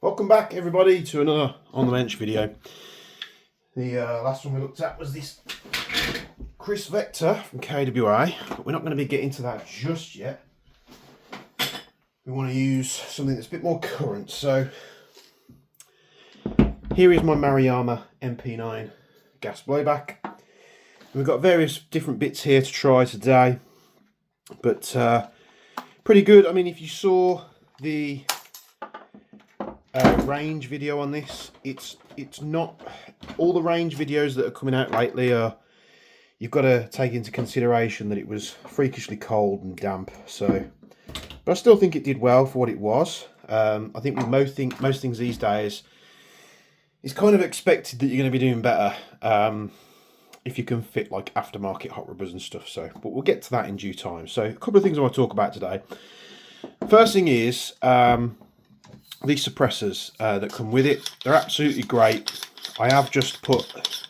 Welcome back everybody to another On The Bench video. The last one we looked at was this Chris Vector from KWA, but we're not going to be getting to that just yet. We want to use something that's a bit more current. So here is my Maruyama MP9 gas blowback. We've got various different bits here to try today, but pretty good. I mean, if you saw the range video on this, it's not all the range videos that are coming out lately are, you've got to take into consideration that it was freakishly cold and damp. So, but I still think it did well for what it was. I think with most things these days, it's kind of expected that you're going to be doing better if you can fit like aftermarket hot rubbers and stuff. So, but we'll get to that in due time. So, a couple of things I want to talk about today. First thing is these suppressors that come with it. They're absolutely great. I have just put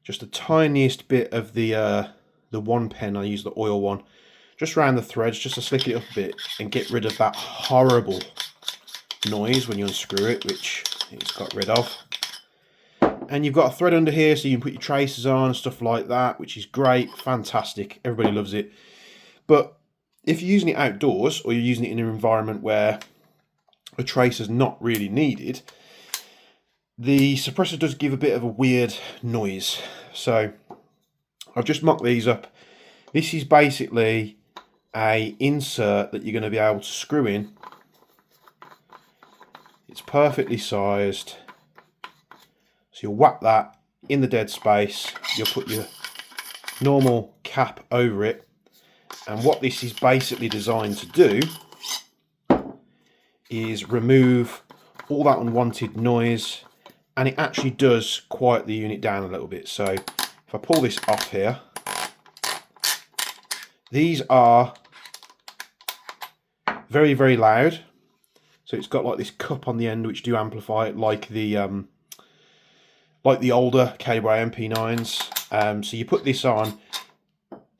just the tiniest bit of the one pen, I use the oil one, just around the threads, just to slick it up a bit and get rid of that horrible noise when you unscrew it, which it's got rid of. And you've got a thread under here so you can put your tracers on and stuff like that, which is great, fantastic, everybody loves it. But if you're using it outdoors or you're using it in an environment where a tracer's not really needed, the suppressor does give a bit of a weird noise. So I've just mocked these up. This is basically a insert that you're going to be able to screw in. It's perfectly sized. So you'll whack that in the dead space. You'll put your normal cap over it. And what this is basically designed to do is remove all that unwanted noise, and it actually does quiet the unit down a little bit. So if I pull this off here, these are very, very loud. So it's got like this cup on the end which do amplify it, like the older KBBR MP9s. So you put this on.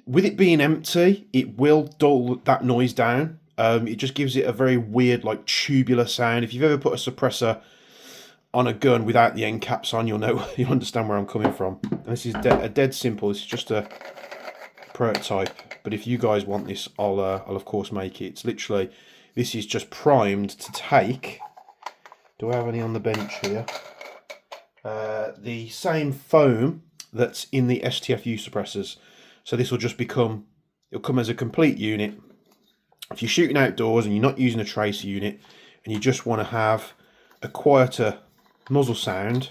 With it being empty, it will dull that noise down. It just gives it a very weird, like tubular sound. If you've ever put a suppressor on a gun without the end caps on, you'll understand where I'm coming from. And this is dead simple. This is just a prototype. But if you guys want this, I'll of course make it. It's literally, this is just primed to take. Do I have any on the bench here? The same foam that's in the STFU suppressors. So this will just it'll come as a complete unit. If you're shooting outdoors and you're not using a tracer unit and you just want to have a quieter muzzle sound,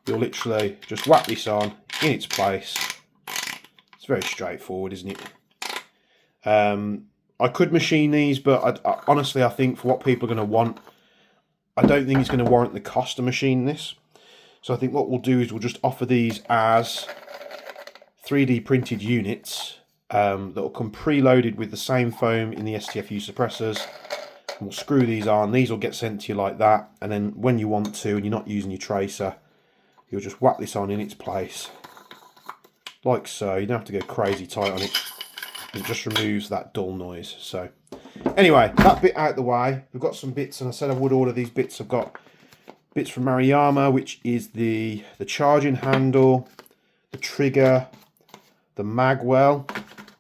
you'll literally just whack this on in its place. It's very straightforward, isn't it? I could machine these, but honestly, I think for what people are going to want, I don't think it's going to warrant the cost of machining this. So I think what we'll do is we'll just offer these as 3D printed units that will come preloaded with the same foam in the STFU suppressors. And we'll screw these on. These will get sent to you like that, and then when you want to and you're not using your tracer, you'll just whack this on in its place like so. You don't have to go crazy tight on it. It just removes that dull noise. So anyway, that bit out the way, we've got some bits, and I said I would order these bits. I've got bits from Maruyama, which is the charging handle, the trigger, the magwell,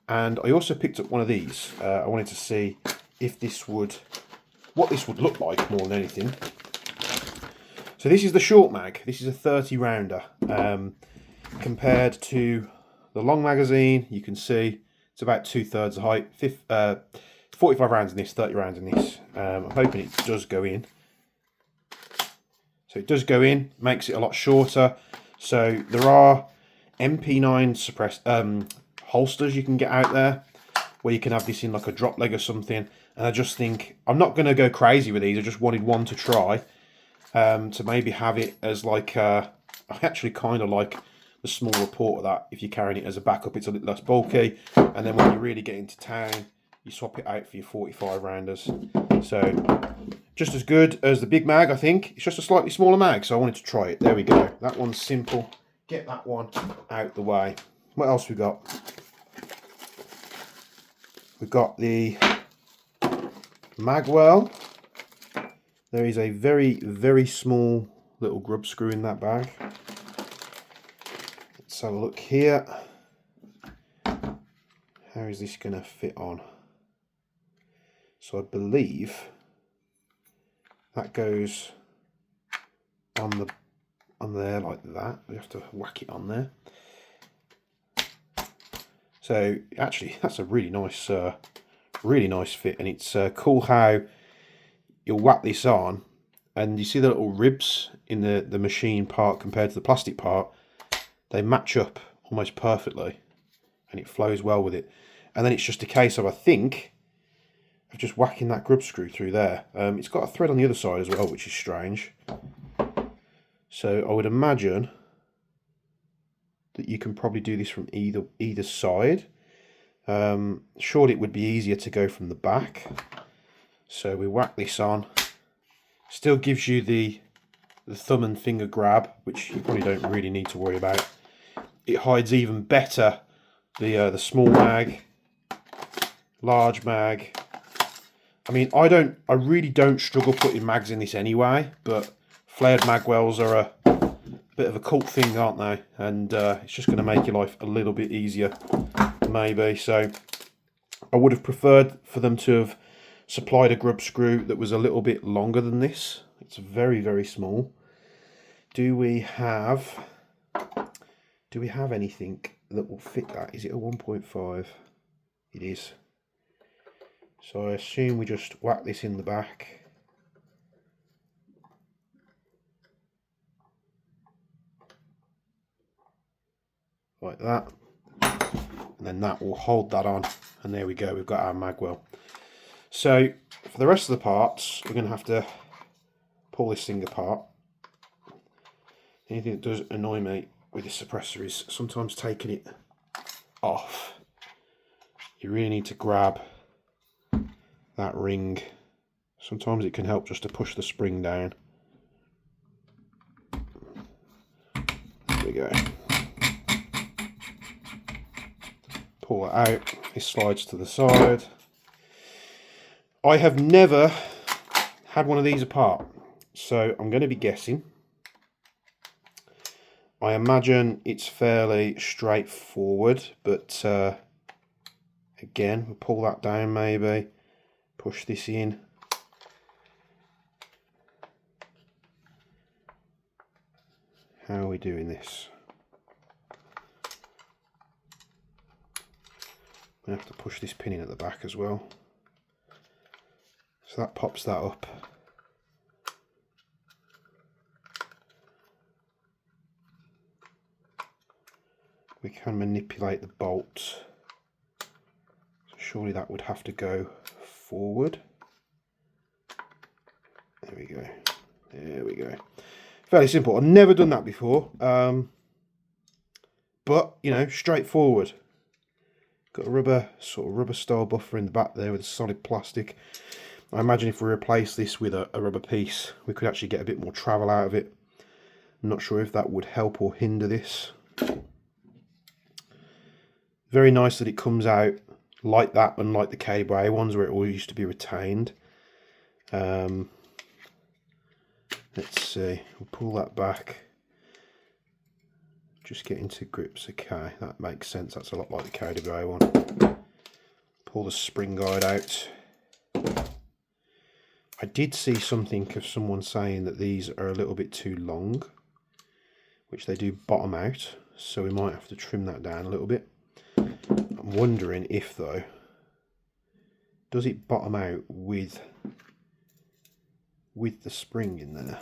and I also picked up one of these. I wanted to see if what this would look like more than anything. So this is the short mag. This is a 30 rounder. Compared to the long magazine, you can see it's about 2/3 the height. 45 rounds in this, 30 rounds in this. I'm hoping it does go in. So it does go in, makes it a lot shorter. So there are MP9 holsters you can get out there where you can have this in like a drop leg or something. And I just think I'm not going to go crazy with these. I just wanted one to try, to maybe have it as like I actually kind of like the small report of that. If you're carrying it as a backup, it's a little less bulky, and then when you really get into town, you swap it out for your 45 rounders. So just as good as the big mag, I think. It's just a slightly smaller mag, so I wanted to try it. There we go. That one's simple. Get that one out the way. What else we got? We've got the magwell. There is a very, very small little grub screw in that bag. Let's have a look here. How is this going to fit on? So I believe that goes on there like that. We have to whack it on there. So actually, that's a really nice fit, and it's cool how you'll whack this on, and you see the little ribs in the machine part compared to the plastic part. They match up almost perfectly, and it flows well with it. And then it's just a case of, I think, of just whacking that grub screw through there. It's got a thread on the other side as well, which is strange. So I would imagine that you can probably do this from either side. Surely it would be easier to go from the back. So we whack this on. Still gives you the thumb and finger grab, which you probably don't really need to worry about. It hides even better the small mag, large mag. I mean, I really don't struggle putting mags in this anyway, but flared magwells are a bit of a cult thing, aren't they? And it's just going to make your life a little bit easier, maybe. So I would have preferred for them to have supplied a grub screw that was a little bit longer than this. It's very, very small. Do we have anything that will fit that? Is it a 1.5? It is. So I assume we just whack this in the back. Like that. And then that will hold that on. And there we go, we've got our magwell. So for the rest of the parts, we're going to have to pull this thing apart. Anything that does annoy me with this suppressor is sometimes taking it off. You really need to grab that ring. Sometimes it can help just to push the spring down. There we go. Pull it out. It slides to the side. I have never had one of these apart, so I'm going to be guessing. I imagine it's fairly straightforward, but again, we'll pull that down maybe, push this in. How are we doing this? I have to push this pin in at the back as well. So that pops that up. We can manipulate the bolts. So surely that would have to go forward. There we go. There we go. Fairly simple. I've never done that before. But, you know, straightforward. Got a rubber style buffer in the back there with solid plastic. I imagine if we replace this with a rubber piece, we could actually get a bit more travel out of it. I'm not sure if that would help or hinder this. Very nice that it comes out like that, unlike the GBBR ones where it all used to be retained. Let's see, we'll pull that back. Just get into grips. Okay, that makes sense. That's a lot like the GBBR one. Pull the spring guide out. I did see something of someone saying that these are a little bit too long, which they do bottom out, so we might have to trim that down a little bit. I'm wondering if though, does it bottom out with the spring in there?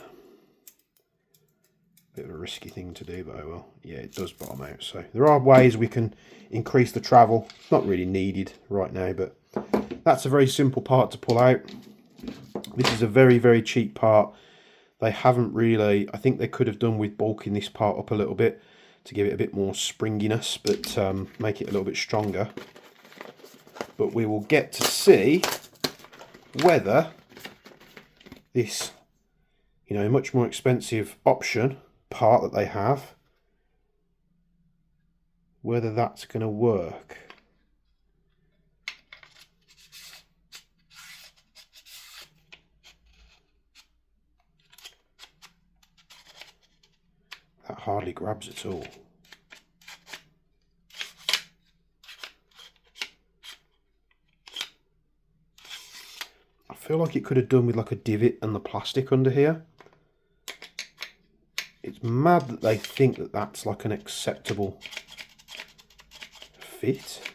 Bit of a risky thing to do, but oh well. Yeah, it does bottom out. So there are ways we can increase the travel. It's not really needed right now, but that's a very simple part to pull out. This is a very, very cheap part. They haven't really, I think they could have done with bulking this part up a little bit to give it a bit more springiness, but make it a little bit stronger. But we will get to see whether this, you know, much more expensive option part that they have, whether that's going to work. That hardly grabs at all. I feel like it could have done with like a divot and the plastic under here. It's mad that they think that that's like an acceptable fit.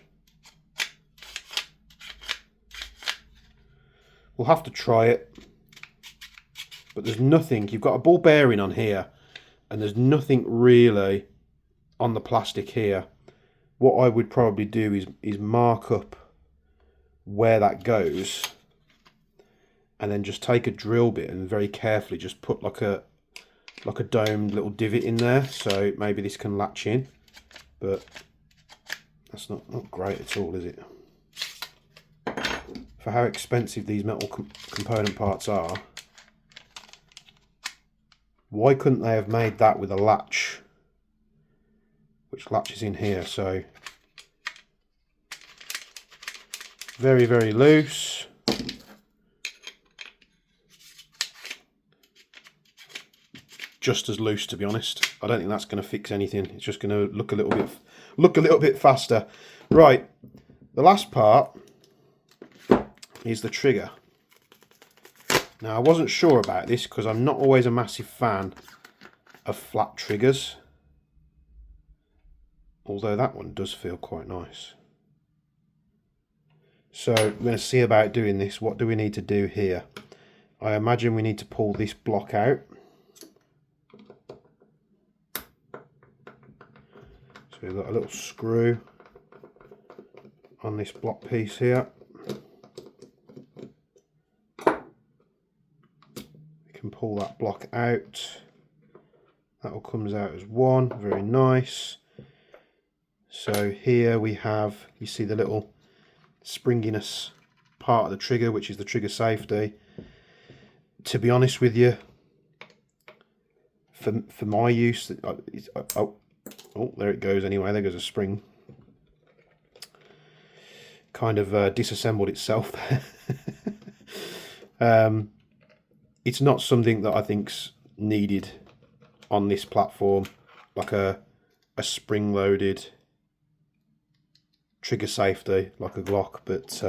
We'll have to try it. But there's nothing, you've got a ball bearing on here and there's nothing really on the plastic here. What I would probably do is mark up where that goes and then just take a drill bit and very carefully just put like a domed little divot in there, so maybe this can latch in. But that's not great at all, is it? For how expensive these metal component parts are, why couldn't they have made that with a latch which latches in here? So very, very loose. Just as loose, to be honest. I don't think that's going to fix anything. It's just going to look a little bit faster. Right, the last part is the trigger. Now, I wasn't sure about this because I'm not always a massive fan of flat triggers, although that one does feel quite nice. So I'm going to see about doing this. What do we need to do here? I imagine we need to pull this block out. So we've got a little screw on this block piece here. We can pull that block out. That all comes out as one, very nice. So here we have, you see the little springiness part of the trigger, which is the trigger safety. To be honest with you, for my use, oh, there it goes anyway, there goes a spring. Kind of disassembled itself there. It's not something that I think's needed on this platform, like a spring-loaded trigger safety, like a Glock, but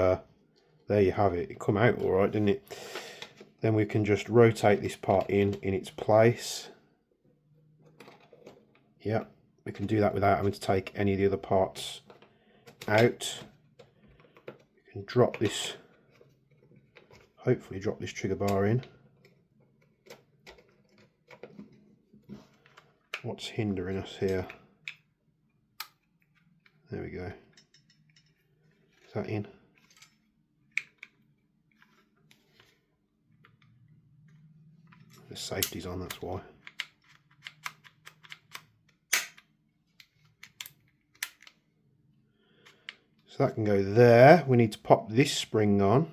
there you have it. It come out all right, didn't it? Then we can just rotate this part in its place. Yeah. We can do that without having to take any of the other parts out. We can drop this, hopefully drop this trigger bar in. What's hindering us here? There we go. Is that in? The safety's on, that's why. So that can go there. We need to pop this spring on.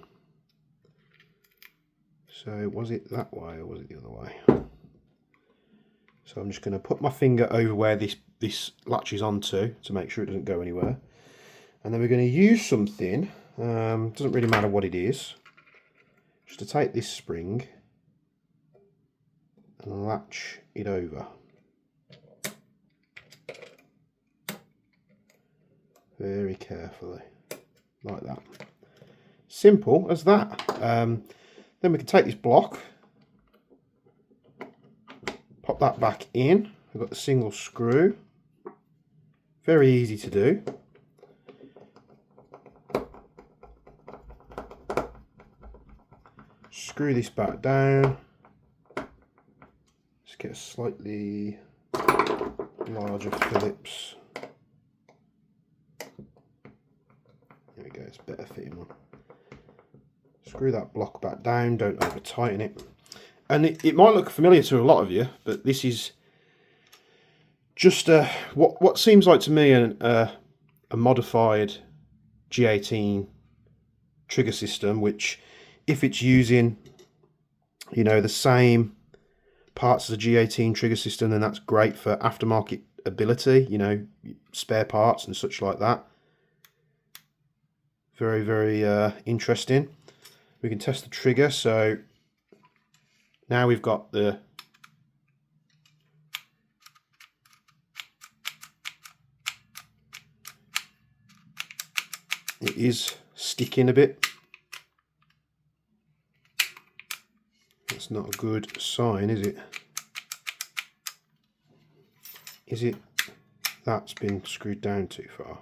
So was it that way or was it the other way? So I'm just going to put my finger over where this latches onto to make sure it doesn't go anywhere. And then we're going to use something, doesn't really matter what it is, just to take this spring and latch it over. Very carefully, like that. Simple as that. Then we can take this block, pop that back in. We've got the single screw. Very easy to do. Screw this back down. Let's get a slightly larger Phillips. There we go, it's better fitting one. Screw that block back down, don't over tighten it. And it might look familiar to a lot of you, but this is just what seems like to me a modified G18 trigger system, which if it's using, you know, the same parts as a G18 trigger system, then that's great for aftermarket ability, you know, spare parts and such like that. Very, very interesting. We can test the trigger. So now we've got the is sticking a bit. That's not a good sign, is it? Is it that's been screwed down too far?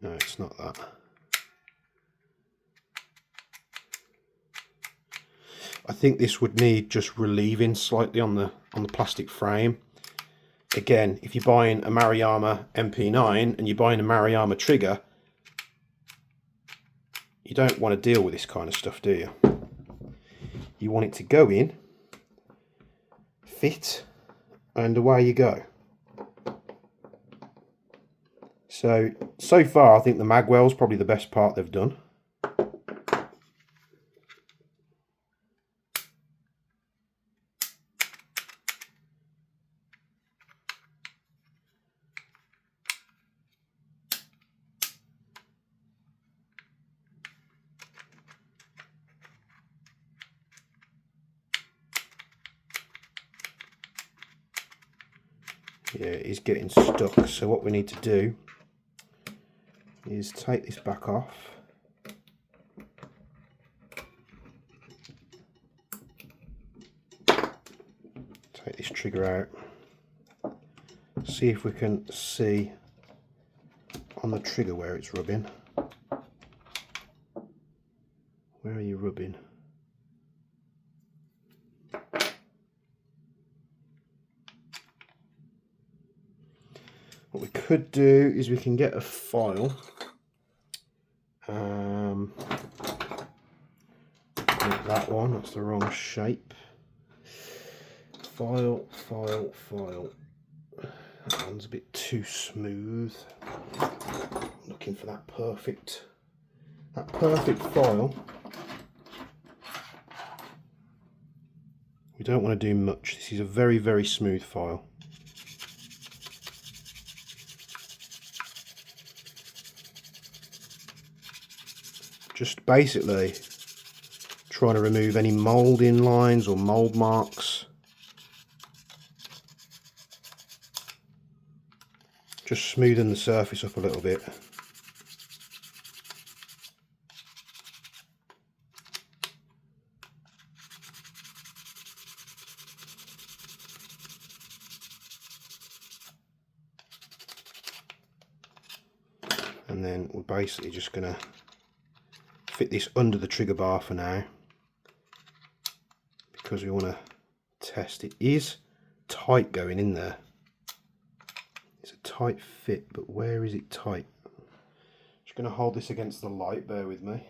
No, it's not that. I think this would need just relieving slightly on the plastic frame. Again, if you're buying a Maruyama MP9 and you're buying a Maruyama trigger, you don't want to deal with this kind of stuff, do you? You want it to go in, fit, and away you go. So far I think the magwell's probably the best part they've done. Yeah, it is getting stuck, so what we need to do is take this back off. Take this trigger out. See if we can see on the trigger where it's rubbing. Where are you rubbing? What we could do is we can get a file. That one, that's the wrong shape. File. That one's a bit too smooth. I'm looking for that perfect file. We don't want to do much. This is a very, very smooth file. Just basically trying to remove any moulding lines or mould marks. Just smoothing the surface up a little bit. And then we're basically just going to fit this under the trigger bar for now, because we want to test. It is tight going in there. It's a tight fit, but where is it tight? Just going to hold this against the light, bear with me.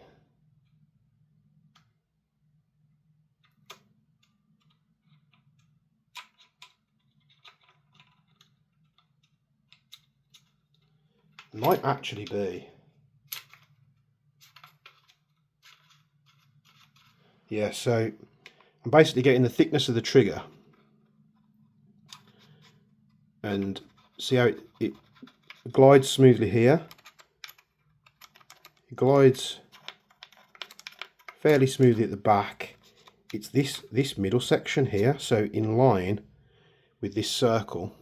It might actually be. Yeah, so I'm basically getting the thickness of the trigger, and see how it glides smoothly here. It glides fairly smoothly at the back. It's this middle section here, so in line with this circle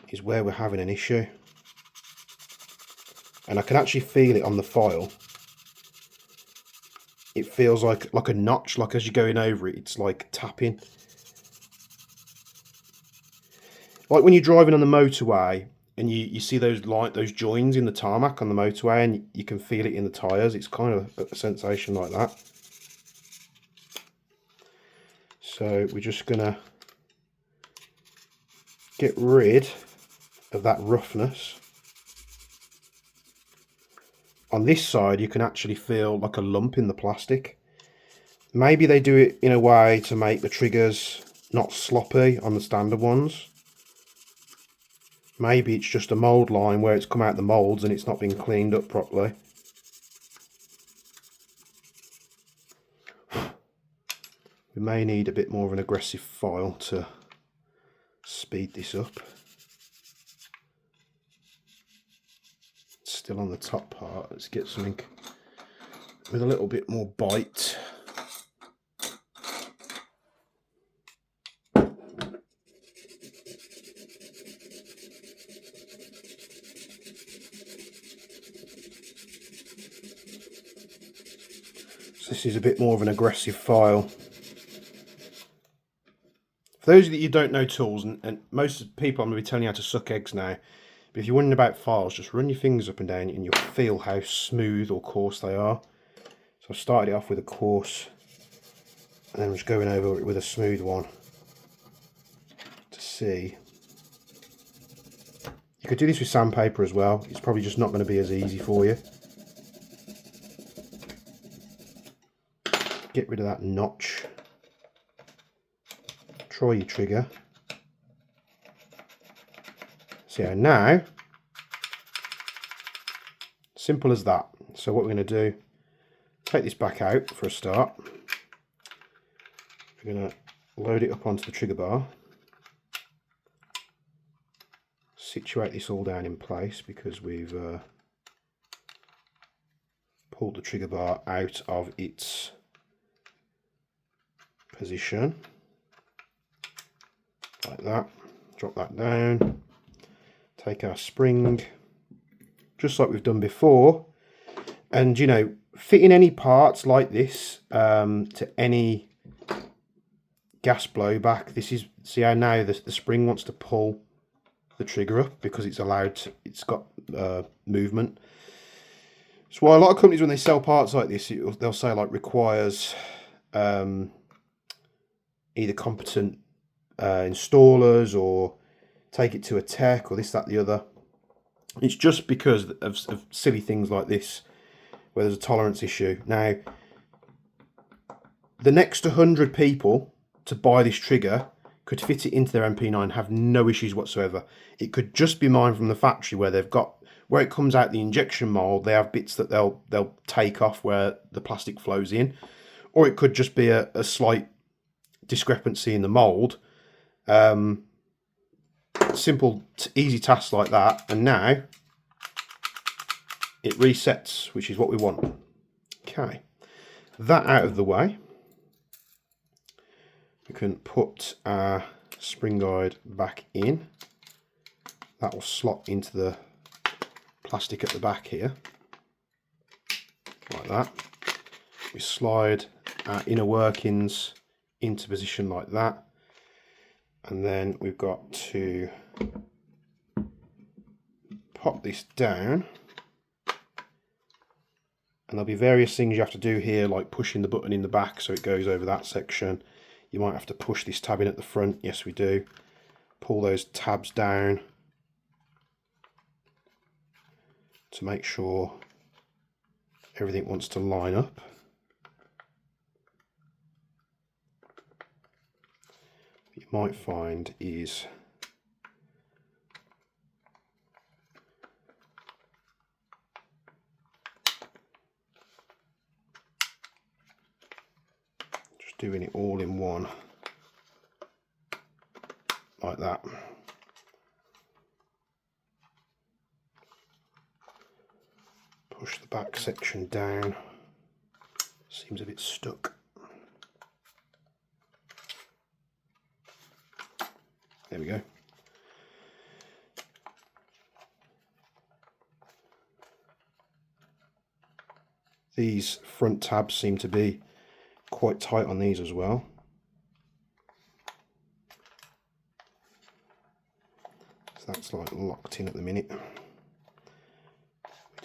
is where we're having an issue. And I can actually feel it on the file. It feels like a notch, like as you're going over it, it's like tapping. Like when you're driving on the motorway and you see those joins in the tarmac on the motorway, and you can feel it in the tyres. It's kind of a sensation like that. So we're just gonna get rid of that roughness. On this side you can actually feel like a lump in the plastic. Maybe they do it in a way to make the triggers not sloppy on the standard ones. Maybe it's just a mould line where it's come out the moulds and it's not been cleaned up properly. We may need a bit more of an aggressive file to speed this up. It's still on the top part. Let's get something with a little bit more bite. So this is a bit more of an aggressive file. For those of you that don't know tools, and most people I'm going to be telling you how to suck eggs now, but if you're wondering about files, just run your fingers up and down and you'll feel how smooth or coarse they are. So I started it off with a coarse, and then I'm just going over it with a smooth one to see. You could do this with sandpaper as well. It's probably just not going to be as easy for you. Get rid of that notch. Try your trigger. So now, simple as that. So what we're going to do, take this back out for a start. We're going to load it up onto the trigger bar. Situate this all down in place because we've pulled the trigger bar out of its position. Like that. Drop that down. Take our spring, just like we've done before, and you know, fitting any parts like this to any gas blowback. This is, see how now the spring wants to pull the trigger up because it's allowed to, it's got movement. So why a lot of companies, when they sell parts like this, they'll say like requires either competent installers or take it to a tech or this, that, the other. It's just because of silly things like this where there's a tolerance issue. Now, the next 100 people to buy this trigger could fit it into their MP9 and have no issues whatsoever. It could just be mine from the factory where they've got, where it comes out the injection mold, they have bits that they'll take off where the plastic flows in, or it could just be a slight discrepancy in the mold. Simple, easy tasks like that, and now it resets, which is what we want. Okay, that out of the way, we can put our spring guide back in. That will slot into the plastic at the back here, like that. We slide our inner workings into position like that, and then we've got to pop this down, and there'll be various things you have to do here, like pushing the button in the back so it goes over that section. You might have to push this tab in at the front. Yes, we do. Pull those tabs down to make sure everything wants to line up. What you might find is just doing it all in one, like that. Push the back section down. Seems a bit stuck. There we go. These front tabs seem to be quite tight on these as well. So that's like locked in at the minute. We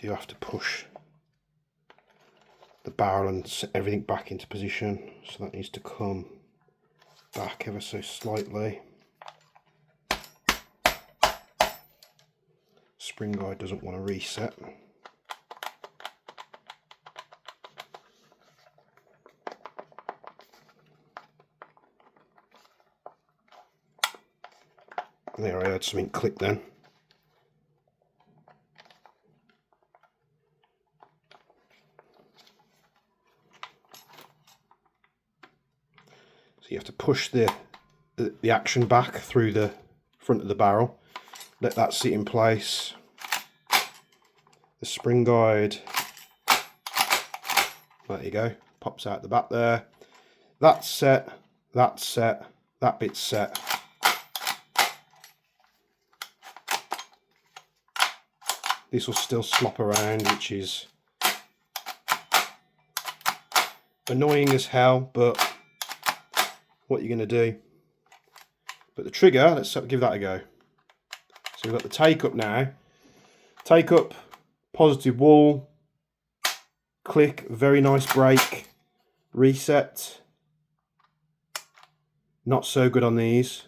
do have to push the barrel and set everything back into position, so that needs to come back ever so slightly. Spring guide doesn't want to reset. There, I heard something click then. So you have to push the action back through the front of the barrel. Let that sit in place. The spring guide, there you go, pops out the back there. That's set, that bit's set. This will still slop around, which is Annoying as hell, but what you're going to do. But the trigger, let's give that a go. So we've got the take up now. Take up, positive wall, click, very nice break, reset. Not so good on these.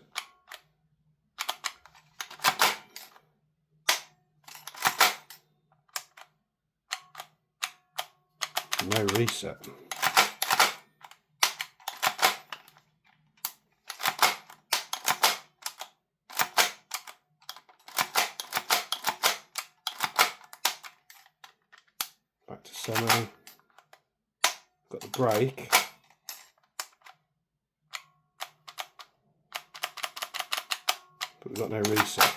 No reset. Back to semi. Got the brake. But we've got no reset.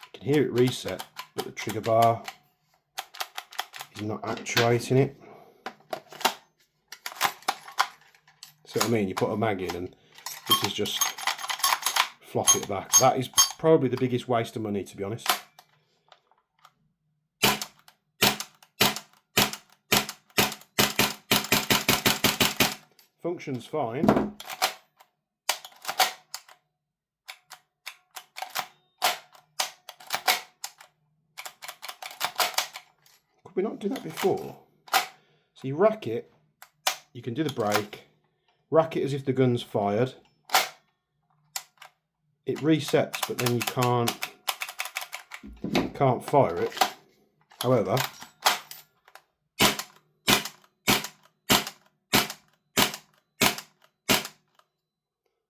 You can hear it reset, but the trigger bar is not actuating it. See what I mean? You put a mag in and this is just flop it back. That is probably the biggest waste of money, to be honest. Functions fine. Could we not do that before? So you rack it, you can do the brake, rack it as if the gun's fired. It resets, but then you can't fire it. However,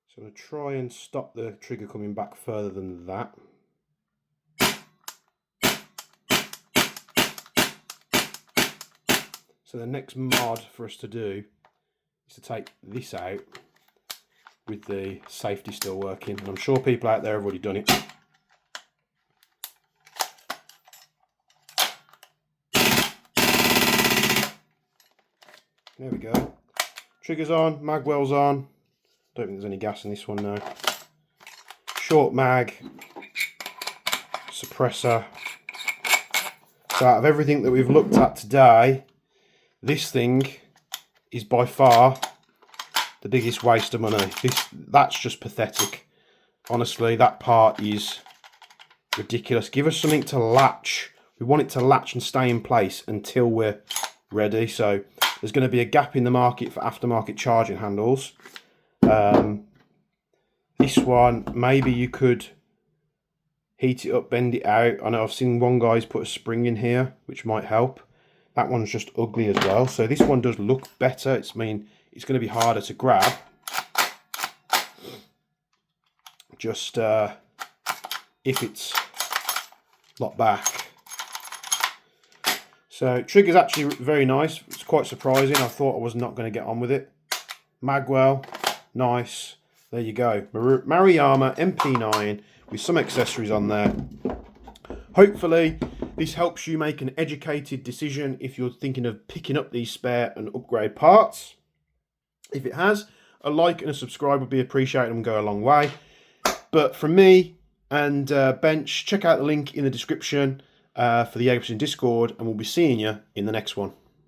so I'm going to try and stop the trigger coming back further than that. So the next mod for us to do is to take this out with the safety still working. And I'm sure people out there have already done it. There we go. Trigger's on, magwell's on. Don't think there's any gas in this one now. Short mag, suppressor. So out of everything that we've looked at today, this thing is by far the biggest waste of money. That's just pathetic. Honestly, that part is ridiculous. Give us something to latch. We want it to latch and stay in place until we're ready. So there's going to be a gap in the market for aftermarket charging handles. This one, maybe you could heat it up, bend it out. I know I've seen one guy's put a spring in here, which might help. That one's just ugly as well. So this one does look better. It's going to be harder to grab. Just if it's locked back. So trigger's actually very nice. It's quite surprising. I thought I was not going to get on with it. Magwell, nice. There you go. Maruyama MP9 with some accessories on there. Hopefully this helps you make an educated decision if you're thinking of picking up these spare and upgrade parts. If it has, a like and a subscribe would be appreciated and go a long way. But from me and Bench, check out the link in the description for the 8% Discord, and we'll be seeing you in the next one.